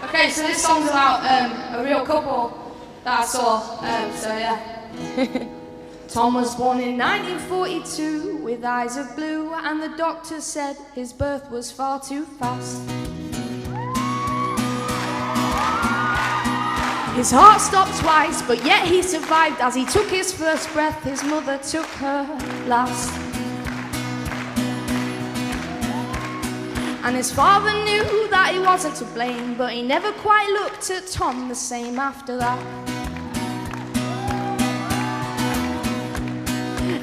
Okay, so this song's about a real couple that I saw, so yeah. Tom was born in 1942 with eyes of blue, and the doctor said his birth was far too fast. His heart stopped twice, but yet he survived. As he took his first breath, his mother took her last. And his father knew that he wasn't to blame, but he never quite looked at Tom the same after that.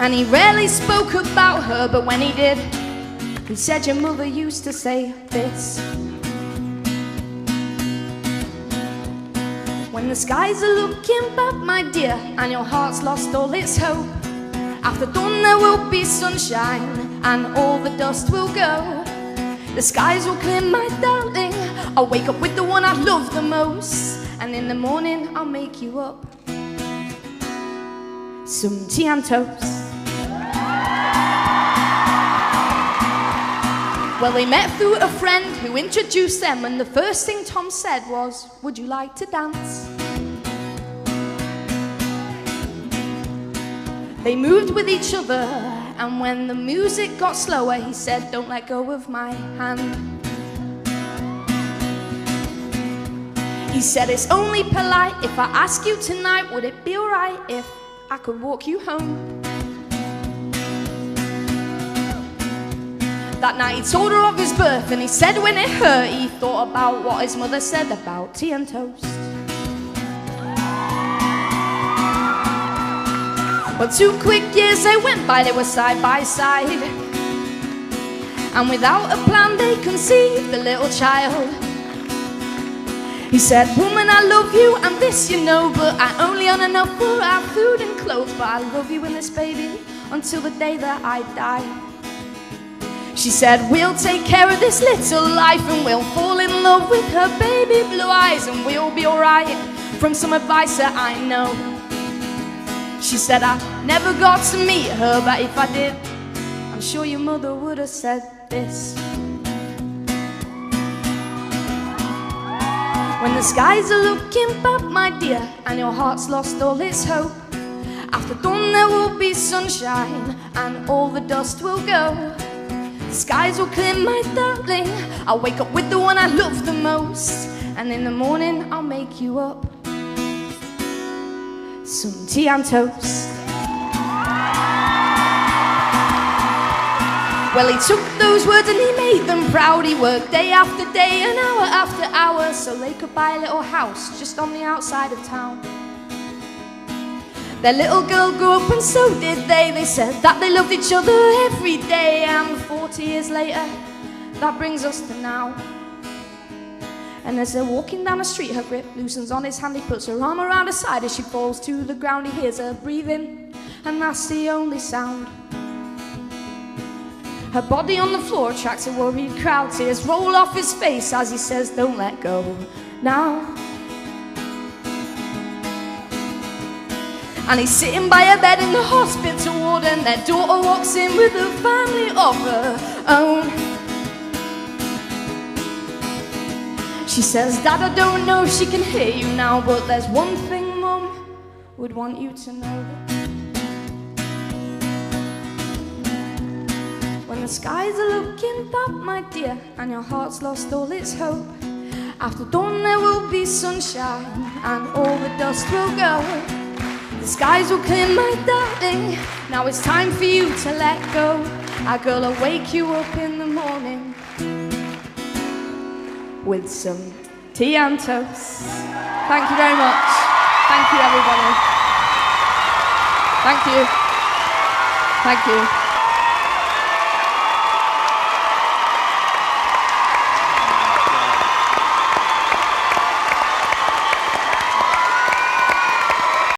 And he rarely spoke about her, but when he did, he said, your mother used to say this: when the skies are looking bad, my dear, and your heart's lost all its hope, after dawn there will be sunshine, and all the dust will go. The skies will clear, my darling. I'll wake up with the one I love the most, and in the morning I'll make you up some tea and toast. Well, they met through a friend who introduced them, and the first thing Tom said was, would you like to dance? They moved with each other, and when the music got slower, he said, don't let go of my hand. He said, it's only polite if I ask you tonight, would it be alright if I could walk you home? That night he told her of his birth, and he said when it hurt, he thought about what his mother said about tea and toast. Well, 2 quick years they went by, they were side by side, and without a plan they conceived a little child. He said, woman, I love you, and this you know, but I only earn enough for our food and clothes, but I love you and this baby until the day that I die. She said, we'll take care of this little life, and we'll fall in love with her baby blue eyes, and we'll be alright, from some advice that I know. She said, I never got to meet her, but if I did, I'm sure your mother would have said this: when the skies are looking bad, my dear, and your heart's lost all its hope, after dawn there will be sunshine, and all the dust will go. The skies will clear, my darling. I'll wake up with the one I love the most, and in the morning I'll make you up some tea and toast. Well, he took those words and he made them proud. He worked day after day and hour after hour, so they could buy a little house just on the outside of town. Their little girl grew up and so did they. They said that they loved each other every day, and 40 years later, that brings us to now. And as they're walking down the street, her grip loosens on his hand. He puts her arm around her side as she falls to the ground. He hears her breathing, and that's the only sound. Her body on the floor attracts a worried crowd. Tears roll off his face as he says, don't let go now. And he's sitting by her bed in the hospital ward, and their daughter walks in with a family of her own. She says, Dad, I don't know if she can hear you now, but there's one thing Mum would want you to know. When the skies are looking bad, my dear, and your heart's lost all its hope, after dawn there will be sunshine, and all the dust will go. The skies will clear, my darling. Now it's time for you to let go. Our girl will wake you up in the morning with some tea and toast. Thank you very much. Thank you, everybody. Thank you. Thank you.